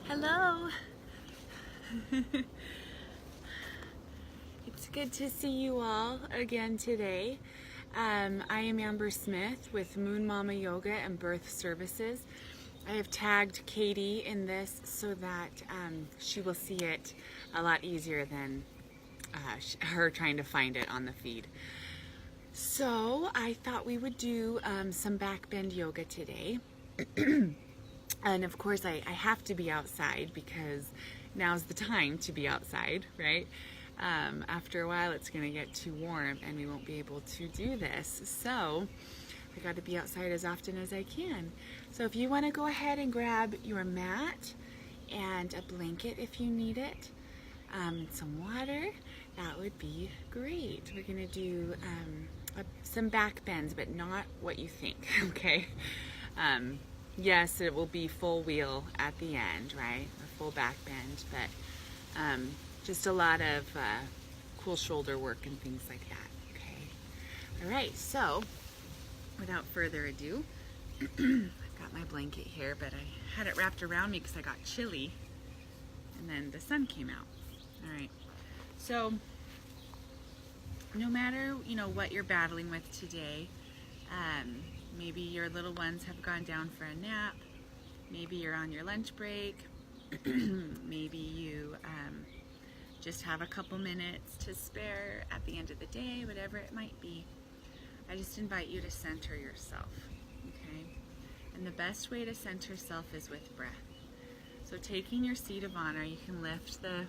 Hello. It's good to see you all again today. I am Amber Smith with Moon Mama Yoga and Birth Services. I have tagged Katie in this so that she will see it a lot easier than her trying to find it on the feed. So I thought we would do some backbend yoga today. And of course I have to be outside because now's the time to be outside, right? After a while it's going to get too warm and we won't be able to do this. So I got to be outside as often as I can. So if you want to go ahead and grab your mat and a blanket if you need it, some water, that would be great. We're going to do some back bends, but not what you think, okay? Yes, it will be full wheel at the end, right? A full back bend, but just a lot of cool shoulder work and things like that, okay? All right, so without further ado, I've got my blanket here, but I had it wrapped around me because I got chilly, and then the sun came out. All right, so no matter, what you're battling with today, maybe your little ones have gone down for a nap. Maybe you're on your lunch break. Maybe you just have a couple minutes to spare at the end of the day, whatever it might be. I just invite you to center yourself, okay? And the best way to center yourself is with breath. So taking your seat of honor, you can lift the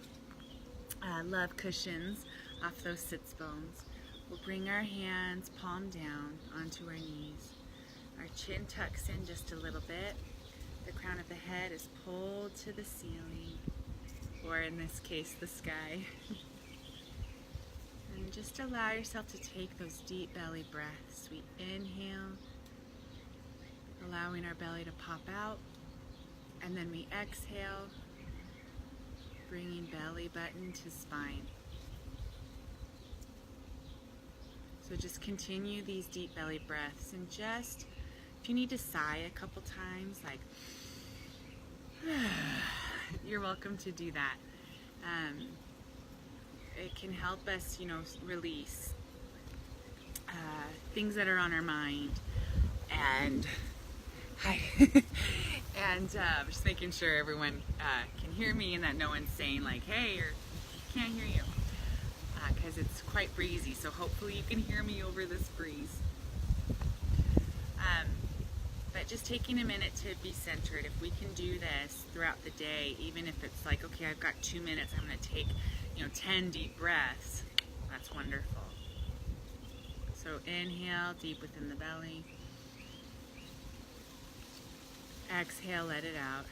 love cushions off those sits bones. We'll bring our hands palm down onto our knees. Our chin tucks in just a little bit. The crown of the head is pulled to the ceiling, or in this case, the sky. And just allow yourself to take those deep belly breaths. We inhale, allowing our belly to pop out, and then we exhale, bringing belly button to spine. So just continue these deep belly breaths, and just if you need to sigh a couple times, like you're welcome to do that. It can help us, release things that are on our mind, and and just making sure everyone can hear me and that no one's saying like, hey, or can't hear you, because it's quite breezy, so hopefully you can hear me over this breeze. But just taking a minute to be centered. If we can do this throughout the day, even if it's like, okay, I've got 2 minutes, I'm going to take 10 deep breaths, that's wonderful. So inhale deep within the belly, exhale, let it out.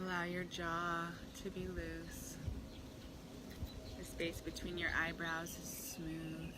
Allow your jaw to be loose. The space between your eyebrows is smooth.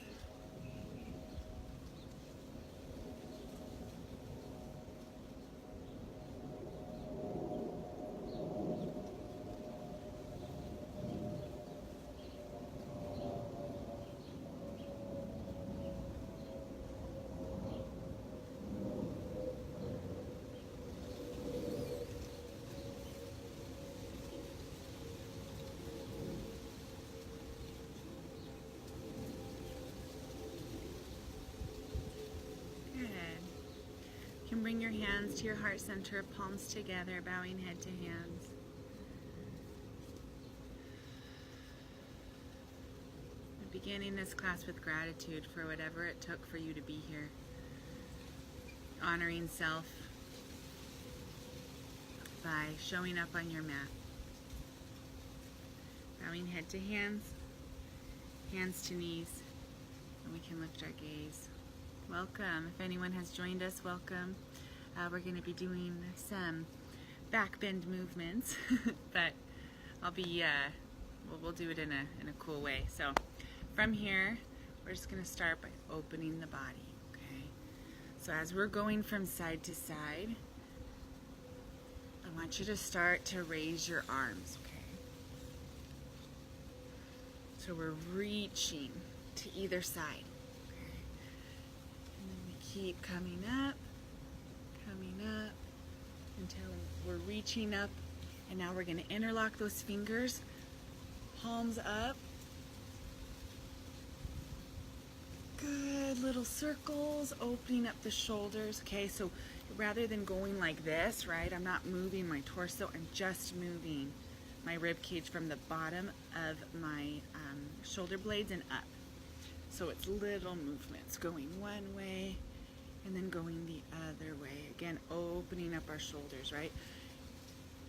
You can bring your hands to your heart center, palms together, bowing head to hands. I'm beginning this class with gratitude for whatever it took for you to be here. Honoring self by showing up on your mat. Bowing head to hands, hands to knees, and we can lift our gaze. welcome. If anyone has joined us, welcome. We're going to be doing some back bend movements, but I'll be, we'll do it in a cool way. So from here, we're just going to start by opening the body, okay? So as we're going from side to side, I want you to start to raise your arms, okay? So we're reaching to either side, okay? And then we keep coming up until we're reaching up, and now we're going to interlock those fingers, palms up. Good little circles, opening up the shoulders. Okay, so rather than going like this, right, I'm not moving my torso, I'm just moving my rib cage from the bottom of my shoulder blades and up. So it's little movements going one way and then going the other way. Again, opening up our shoulders, right?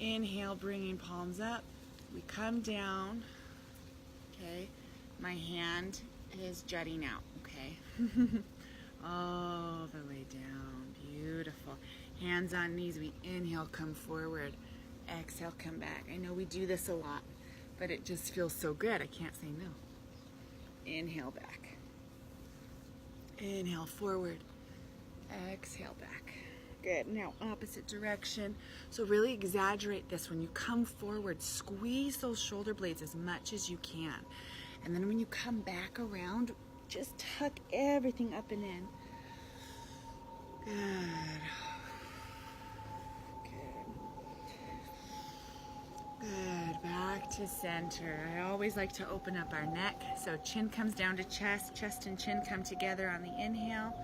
Inhale, bringing palms up. We come down, okay? My hand is jutting out, okay? All the way down, beautiful. Hands on knees, we inhale, come forward. Exhale, come back. I know we do this a lot, but it just feels so good, I can't say no. Inhale back. Inhale forward. Exhale back. Good. Now opposite direction. So really exaggerate this. When you come forward, squeeze those shoulder blades as much as you can. And then when you come back around, just tuck everything up and in. Good. Good, back to center. I always like to open up our neck. So chin comes down to chest, chest and chin come together on the inhale.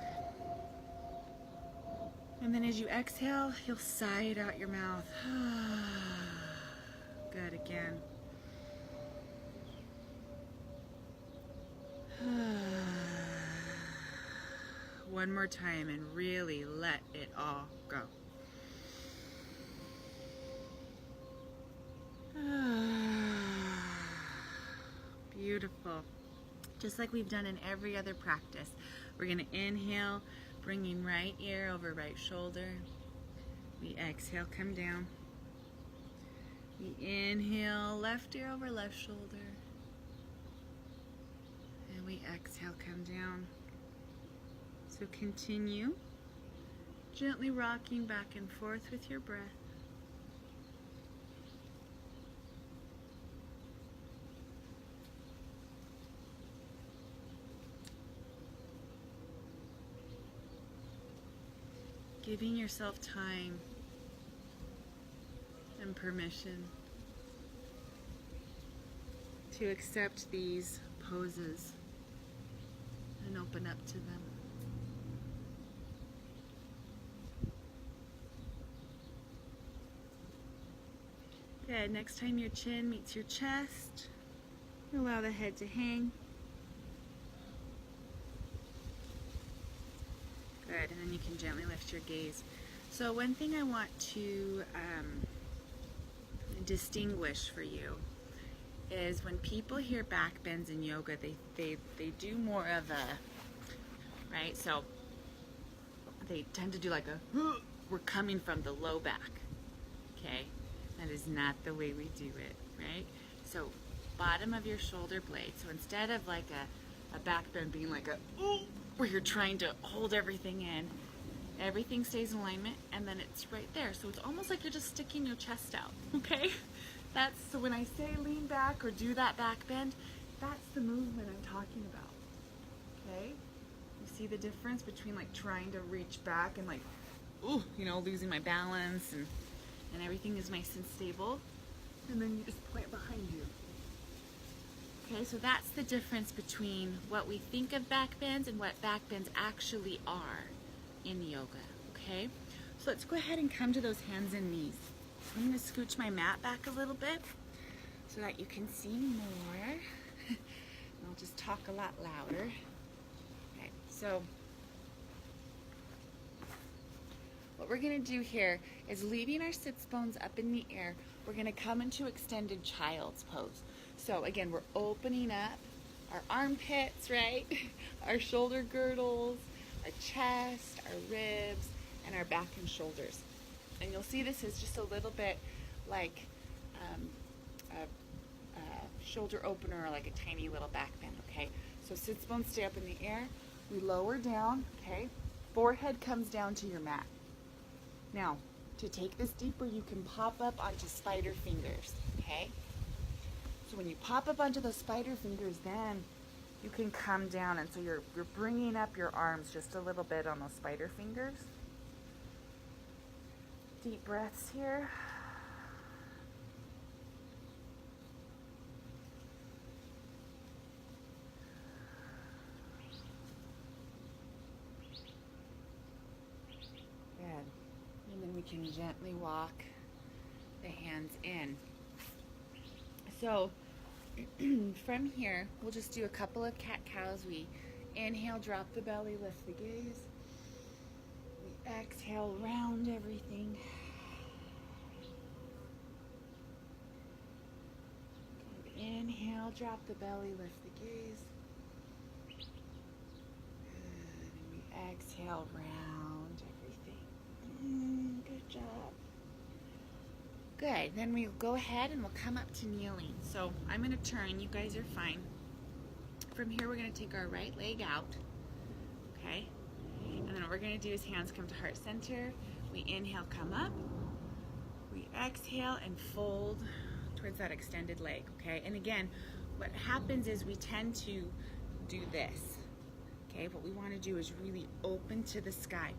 And then as you exhale, you'll sigh it out your mouth. Good, again. One more time and really let it all go. Beautiful. Just like we've done in every other practice. We're going to inhale, bringing right ear over right shoulder. We exhale, come down. We inhale, left ear over left shoulder. And we exhale, come down. So continue gently rocking back and forth with your breath. Giving yourself time and permission to accept these poses and open up to them. Good. Next time your chin meets your chest, allow the head to hang. Good, and then you can gently lift your gaze. So one thing I want to distinguish for you is when people hear back bends in yoga, they do more of a, right? So they tend to do like a, we're coming from the low back, okay? That is not the way we do it, right? So bottom of your shoulder blade. So instead of like a back bend being like a, where you're trying to hold everything in, everything stays in alignment, and then it's right there. So it's almost like you're just sticking your chest out, okay? So when I say lean back or do that back bend, that's the movement I'm talking about, okay? You see the difference between like trying to reach back and like, losing my balance and everything is nice and stable, and then you just point behind you. Okay, so that's the difference between what we think of back bends and what back bends actually are in yoga, okay? So let's go ahead and come to those hands and knees. I'm going to scooch my mat back a little bit so that you can see more. I'll just talk a lot louder. Okay, so what we're going to do here is leaving our sits bones up in the air. We're going to come into extended child's pose. So again, we're opening up our armpits, right? Our shoulder girdles, our chest, our ribs, and our back and shoulders. And you'll see this is just a little bit like a shoulder opener or like a tiny little back bend, okay? So sits bones stay up in the air. We lower down, okay? Forehead comes down to your mat. Now, to take this deeper, you can pop up onto spider fingers, okay? So when you pop up onto those spider fingers, then you can come down, and so you're bringing up your arms just a little bit on those spider fingers. Deep breaths here. Good. And then we can gently walk the hands in. So from here, we'll just do a couple of cat-cows. We inhale, drop the belly, lift the gaze. We exhale, round everything. Inhale, drop the belly, lift the gaze. Good. And we exhale, round everything. Good job. Good. Then we'll go ahead and we'll come up to kneeling. So I'm going to turn. You guys are fine. From here, we're going to take our right leg out. Okay? And then what we're going to do is hands come to heart center. We inhale, come up. We exhale and fold towards that extended leg. Okay? And again, what happens is we tend to do this. Okay? What we want to do is really open to the sky,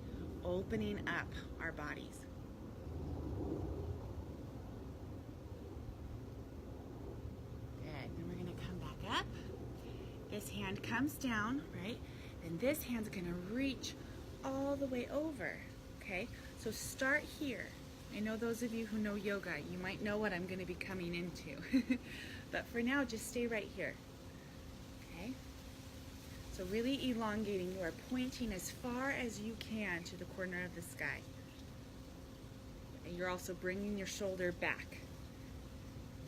opening up our bodies. This hand comes down, right? And this hand's gonna reach all the way over, okay? So start here. I know those of you who know yoga, you might know what I'm gonna be coming into. But for now, just stay right here, okay? So really elongating, you are pointing as far as you can to the corner of the sky. And you're also bringing your shoulder back,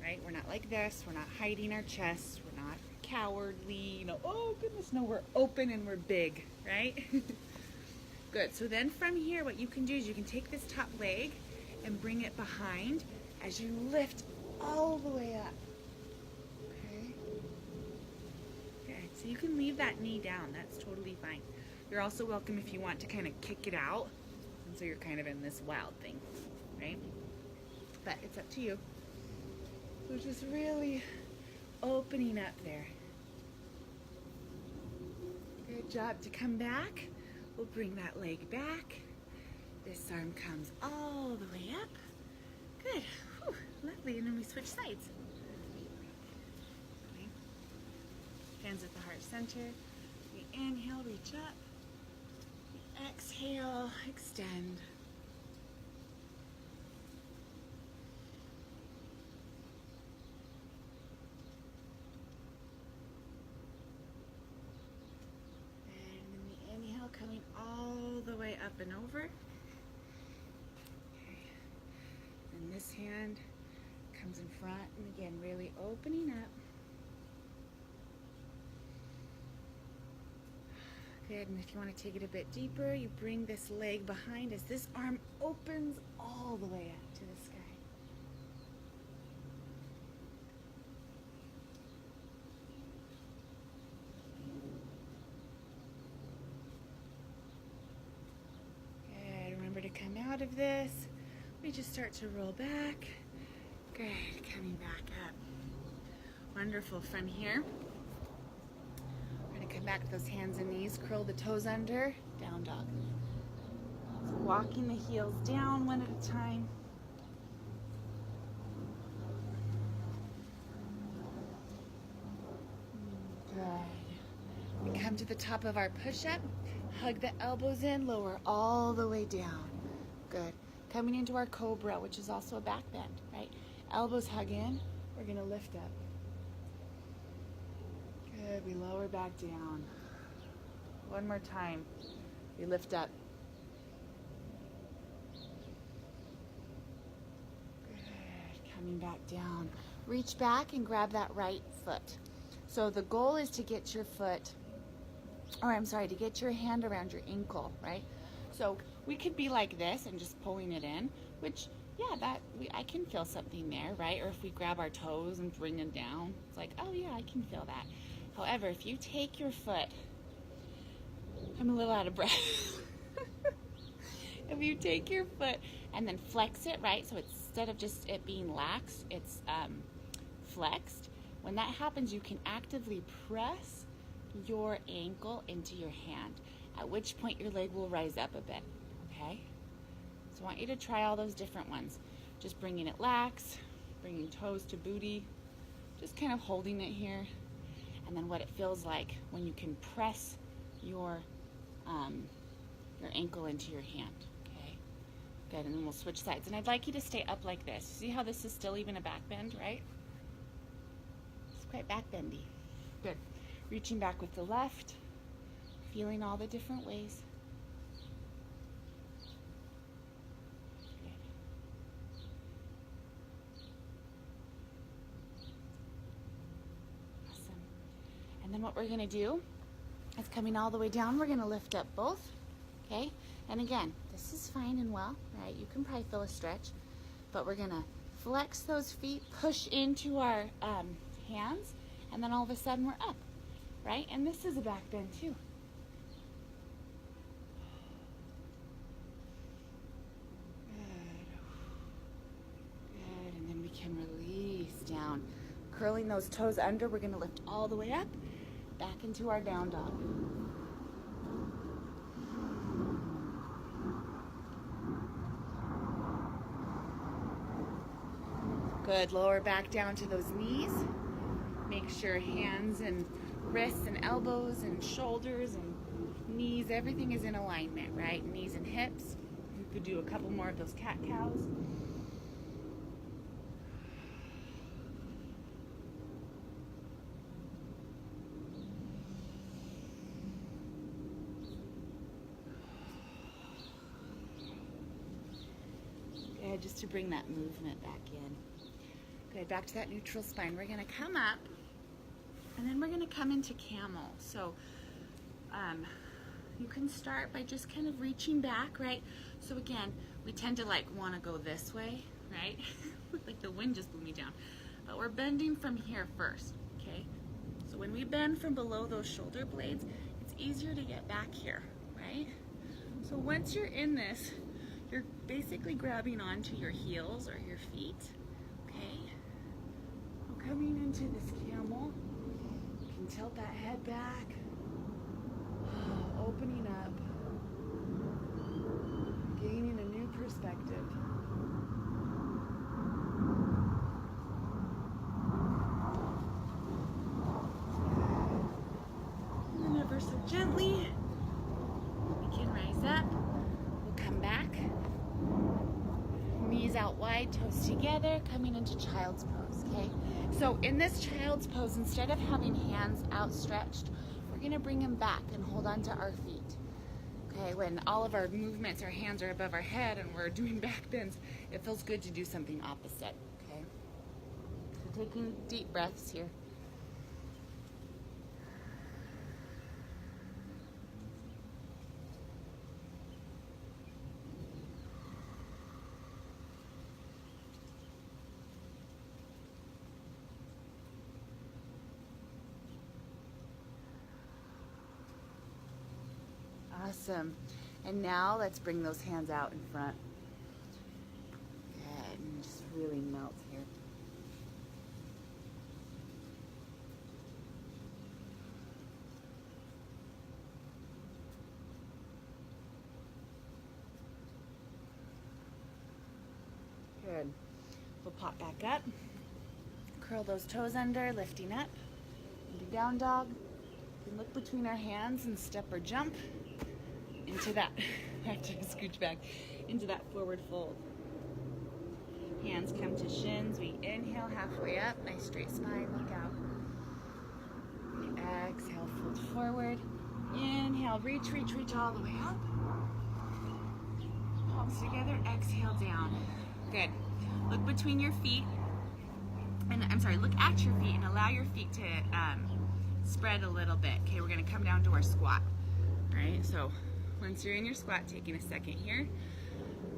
right? We're not like this, we're not hiding our chest, we're not cowardly, you know, oh goodness, no, we're open and we're big, right? Good. So then from here, what you can do is you can take this top leg and bring it behind as you lift all the way up. Okay. Good. So you can leave that knee down. That's totally fine. You're also welcome if you want to kind of kick it out, and so you're kind of in this wild thing, right? But it's up to you. So just really opening up there. Good job. To come back, we'll bring that leg back. This arm comes all the way up. Good. Whew, lovely. And then we switch sides. Okay. Hands at the heart center. We inhale, reach up. We exhale, extend. Coming all the way up and over. Okay. And this hand comes in front, and again, really opening up. Good, and if you want to take it a bit deeper, you bring this leg behind as this arm opens all the way up to the sky. To come out of this, we just start to roll back. Good, coming back up. Wonderful. From here, we're going to come back to those hands and knees, curl the toes under, down dog. So walking the heels down one at a time. Good. We come to the top of our push-up. Hug the elbows in, lower all the way down. Good. Coming into our cobra, which is also a back bend, right? Elbows hug in. We're going to lift up. Good. We lower back down. One more time. We lift up. Good. Coming back down. Reach back and grab that right foot. So the goal is to get your foot or I'm sorry, to get your hand around your ankle, right? So we could be like this and just pulling it in, which, yeah, I can feel something there, right? Or if we grab our toes and bring them down, it's like, oh yeah, I can feel that. However, if you take your foot, I'm a little out of breath. If you take your foot and then flex it, right? So instead of just it being lax, it's flexed. When that happens, you can actively press your ankle into your hand, at which point your leg will rise up a bit, okay? So I want you to try all those different ones. Just bringing it lax, bringing toes to booty, just kind of holding it here, and then what it feels like when you can press your ankle into your hand, okay? Good, and then we'll switch sides. And I'd like you to stay up like this. See how this is still even a back bend, right? It's quite back bendy. Good. Reaching back with the left, feeling all the different ways. Good. Awesome. And then what we're going to do is coming all the way down, we're going to lift up both, okay? And again, this is fine and well, right? You can probably feel a stretch, but we're going to flex those feet, push into our hands, and then all of a sudden we're up. Right? And this is a back bend too. Good. Good. And then we can release down. Curling those toes under, we're going to lift all the way up, back into our down dog. Good. Lower back down to those knees. Make sure hands and wrists and elbows and shoulders and knees, everything is in alignment, right? Knees and hips. You could do a couple more of those cat-cows. Good, just to bring that movement back in. Good, back to that neutral spine. We're going to come up, and then we're going to come into camel. So you can start by just kind of reaching back, right? So again, we tend to like want to go this way, right? Like the wind just blew me down. But we're bending from here first, okay? So when we bend from below those shoulder blades, it's easier to get back here, right? So once you're in this, you're basically grabbing onto your heels or your feet, okay? We're coming into this camel. You can tilt that head back, opening up, gaining a new perspective. And then ever so gently, we can rise up. We'll come back. Knees out wide, toes together, coming into child's pose, okay? So in this child's pose, instead of having hands outstretched, we're gonna bring them back and hold on to our feet. Okay, when all of our movements, our hands are above our head and we're doing back bends, it feels good to do something opposite, okay? So taking deep breaths here. Awesome. And now let's bring those hands out in front. Good. And just really melt here. Good. We'll pop back up. Curl those toes under, lifting up. Into down dog. We can look between our hands and step or jump into that, I have to scooch back, into that forward fold. Hands come to shins, we inhale halfway up, nice straight spine, look out. Exhale, fold forward. Inhale, reach, reach, reach all the way up. Palms together, exhale down. Good. Look between your feet, and I'm sorry, look at your feet and allow your feet to spread a little bit. Okay, we're gonna come down to our squat. All right, so once you're in your squat, taking a second here,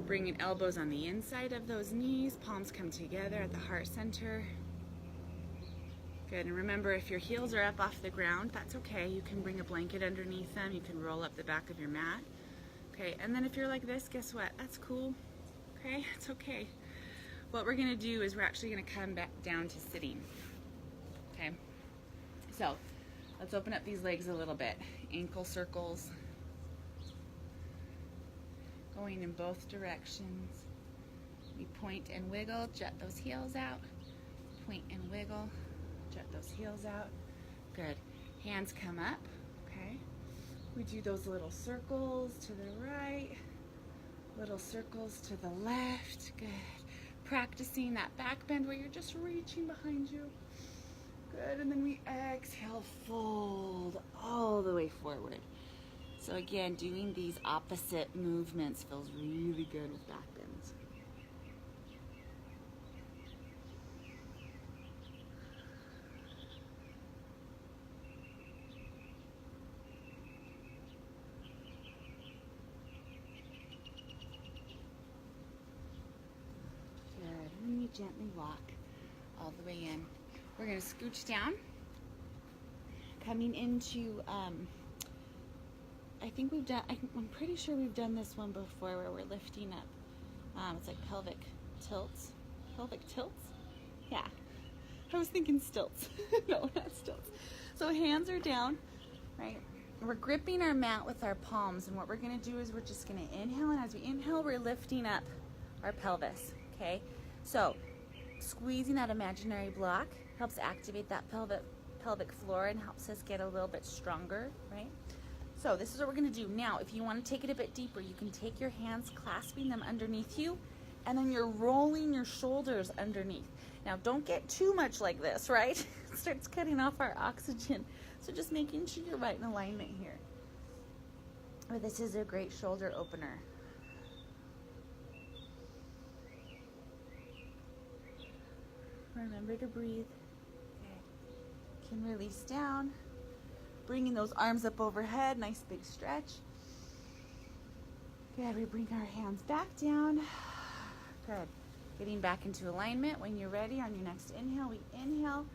bringing elbows on the inside of those knees, palms come together at the heart center. Good, and remember, if your heels are up off the ground, that's okay. You can bring a blanket underneath them. You can roll up the back of your mat. Okay, and then if you're like this, guess what? That's cool, okay? It's okay. What we're gonna do is we're actually gonna come back down to sitting, okay? So, let's open up these legs a little bit. Ankle circles, going in both directions. We point and wiggle, jut those heels out. Point and wiggle, jut those heels out. Good. Hands come up, okay? We do those little circles to the right, little circles to the left. Good. Practicing that back bend where you're just reaching behind you. Good, and then we exhale, fold all the way forward. So again, doing these opposite movements feels really good with back bends. Good, and then you gently walk all the way in. We're gonna scooch down, coming into, I think we've done, I'm pretty sure we've done this one before where we're lifting up. It's like pelvic tilts. Pelvic tilts? Yeah. I was thinking stilts. No, not stilts. So hands are down, right? We're gripping our mat with our palms, and what we're gonna do is we're just gonna inhale, and as we inhale, we're lifting up our pelvis, okay? So, squeezing that imaginary block helps activate that pelvic floor and helps us get a little bit stronger, right? So this is what we're gonna do. Now, if you wanna take it a bit deeper, you can take your hands, clasping them underneath you, and then you're rolling your shoulders underneath. Now, don't get too much like this, right? It starts cutting off our oxygen. So just making sure you're right in alignment here. But this is a great shoulder opener. Remember to breathe. Okay. Can release down. Bringing those arms up overhead, nice big stretch. Good, we bring our hands back down. Good. Getting back into alignment. When you're ready, on your next inhale, we inhale,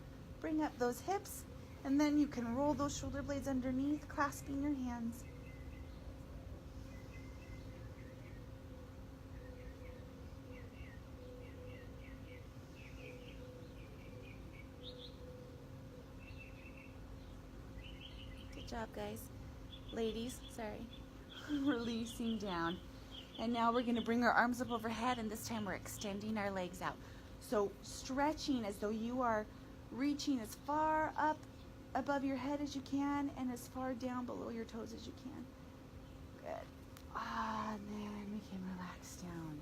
bring up those hips, and then you can roll those shoulder blades underneath, clasping your hands. Good job, guys. Ladies, sorry. Releasing down. And now we're going to bring our arms up overhead, and this time we're extending our legs out. So stretching as though you are reaching as far up above your head as you can and as far down below your toes as you can. Good. And then we can relax down.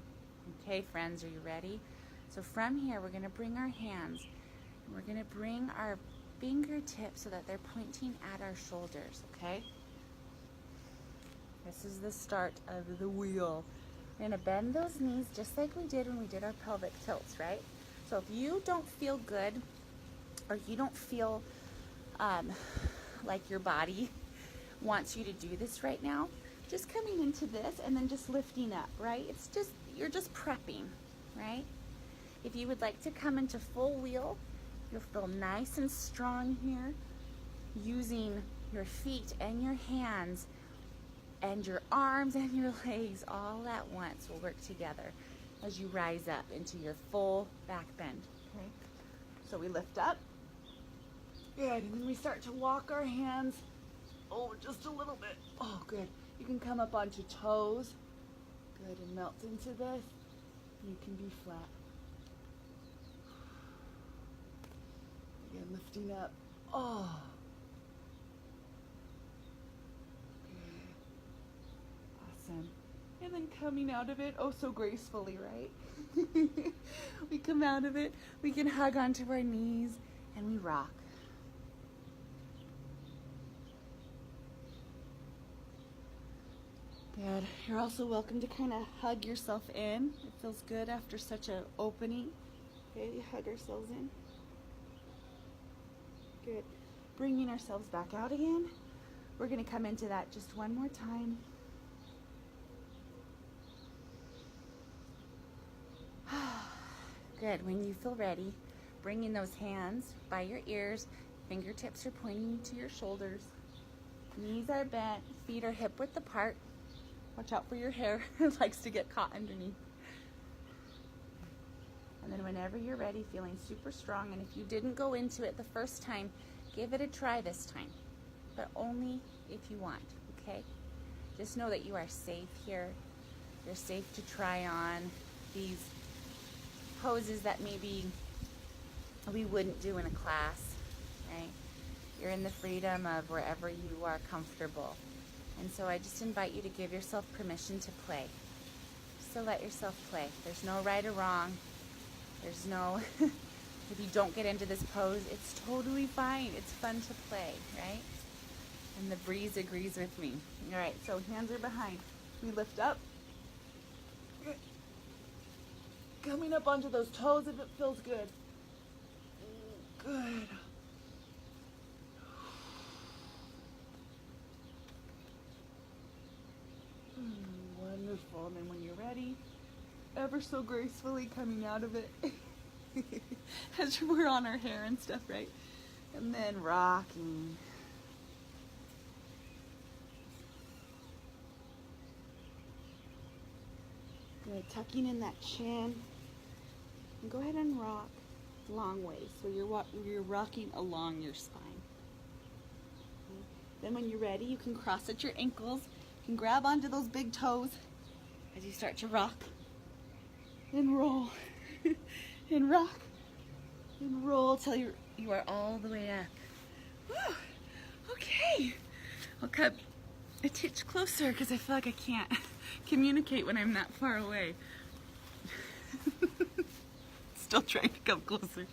Okay, friends, are you ready? So from here, we're going to bring our hands, and we're going to bring our fingertips so that they're pointing at our shoulders, okay? This is the start of the wheel. We're gonna bend those knees just like we did when we did our pelvic tilts, right? So if you don't feel good, or you don't feel like your body wants you to do this right now, just coming into this and then just lifting up, right? It's just, you're just prepping, right? If you would like to come into full wheel, you'll feel nice and strong here, using your feet and your hands and your arms and your legs all at once will work together as you rise up into your full back bend, okay? So we lift up, good, and then we start to walk our hands, just a little bit, good. You can come up onto toes, good, and melt into this. You can be flat. Again, lifting up, Awesome. And then coming out of it, so gracefully, right? We come out of it, we can hug onto our knees, and we rock. Good. You're also welcome to kind of hug yourself in. It feels good after such an opening. Okay, we hug ourselves in. Good. bringing ourselves back out again. We're going to come into that just one more time. Good. When you feel ready, bringing those hands by your ears, fingertips are pointing to your shoulders, knees are bent, feet are hip width apart. Watch out for your hair. It likes to get caught underneath. And then whenever you're ready, feeling super strong, and if you didn't go into it the first time, give it a try this time, but only if you want, okay? Just know that you are safe here. You're safe to try on these poses that maybe we wouldn't do in a class, right? You're in the freedom of wherever you are comfortable. And so I just invite you to give yourself permission to play. Just to let yourself play. There's no right or wrong. There's no, if you don't get into this pose, it's totally fine. It's fun to play, right? And the breeze agrees with me. All right, so hands are behind. We lift up. Coming up onto those toes if it feels good. Good. Wonderful. And then when you're ready, ever so gracefully coming out of it. As we're on our hair and stuff, right? And then rocking. Good. Tucking in that chin. And go ahead and rock long ways. So you're rocking along your spine. Okay. Then when you're ready, you can cross at your ankles. You can grab onto those big toes as you start to rock. And roll. And rock. And roll till you are all the way up. Whew. Okay. I'll cut a titch closer because I feel like I can't communicate when I'm that far away. Still trying to come closer.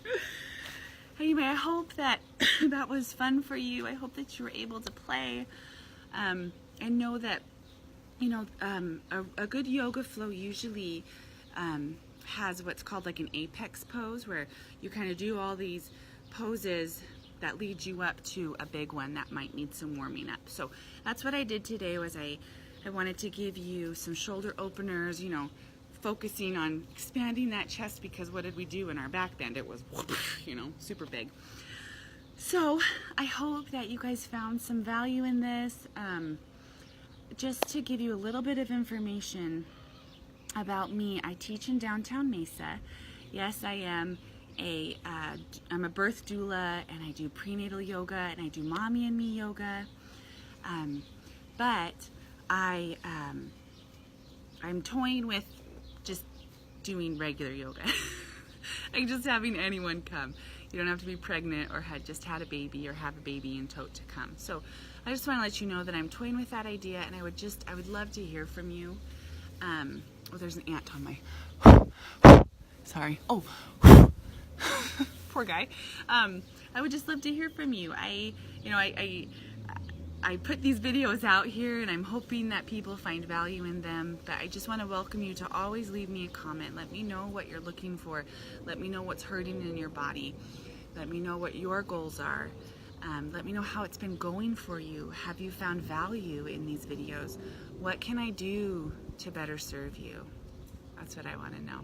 Anyway, I hope that that was fun for you. I hope that you were able to play and know that, you know, a good yoga flow usually has what's called like an apex pose, where you kind of do all these poses that lead you up to a big one that might need some warming up. So that's what I did today. Was I wanted to give you some shoulder openers, you know, focusing on expanding that chest, because what did we do in our back bend? It was, you know, super big. So I hope that you guys found some value in this. Just to give you a little bit of information about me, I teach in downtown Mesa. Yes, I am I'm a birth doula, and I do prenatal yoga, and I do mommy and me yoga. But I'm toying with just doing regular yoga. Like just having anyone come. You don't have to be pregnant or just had a baby or have a baby in tote to come. So I just want to let you know that I'm toying with that idea, and I would love to hear from you. Oh, there's an ant on my, sorry. Oh, poor guy. I would just love to hear from you. I put these videos out here, and I'm hoping that people find value in them, but I just want to welcome you to always leave me a comment. Let me know what you're looking for. Let me know what's hurting in your body. Let me know what your goals are. Let me know how it's been going for you. Have you found value in these videos? What can I do to better serve you? That's what I want to know.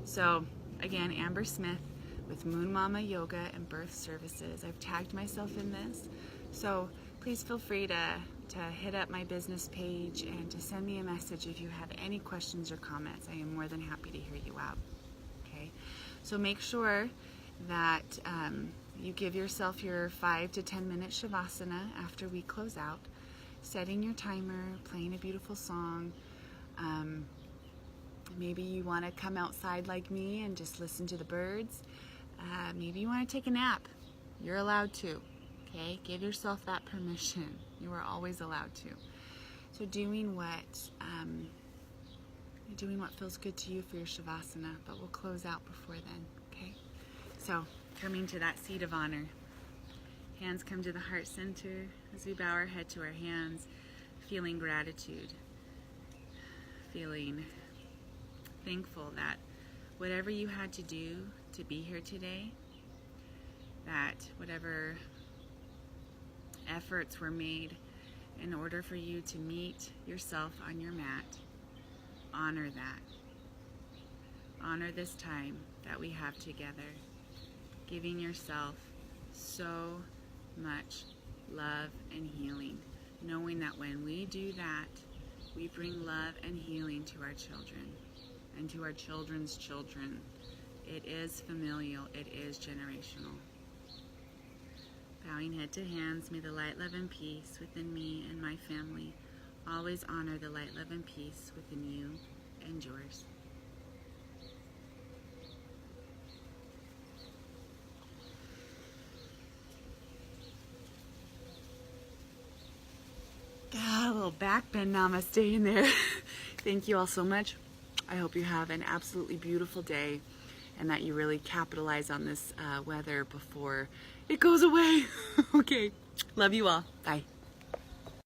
So again, Amber Smith with Moon Mama Yoga and Birth Services. I've tagged myself in this, so please feel free to hit up my business page and to send me a message if you have any questions or comments. I am more than happy to hear you out. Okay, so make sure that you give yourself your 5 to 10 minute Shavasana after we close out, setting your timer, playing a beautiful song. Maybe you want to come outside like me and just listen to the birds. Maybe you want to take a nap. You're allowed to. Okay, give yourself that permission. You are always allowed to. So doing what feels good to you for your Shavasana, but we'll close out before then. Okay, so coming to that seat of honor. Hands come to the heart center as we bow our head to our hands, feeling gratitude, feeling thankful that whatever you had to do to be here today, that whatever efforts were made in order for you to meet yourself on your mat. Honor that. Honor this time that we have together, giving yourself so much love and healing, knowing that when we do that, we bring love and healing to our children and to our children's children. It is familial, it is generational. Bowing head to hands, may the light, love, and peace within me and my family always honor the light, love, and peace within you and yours. A little backbend namaste in there. Thank you all so much. I hope you have an absolutely beautiful day and that you really capitalize on this weather before it goes away. Okay, love you all. Bye.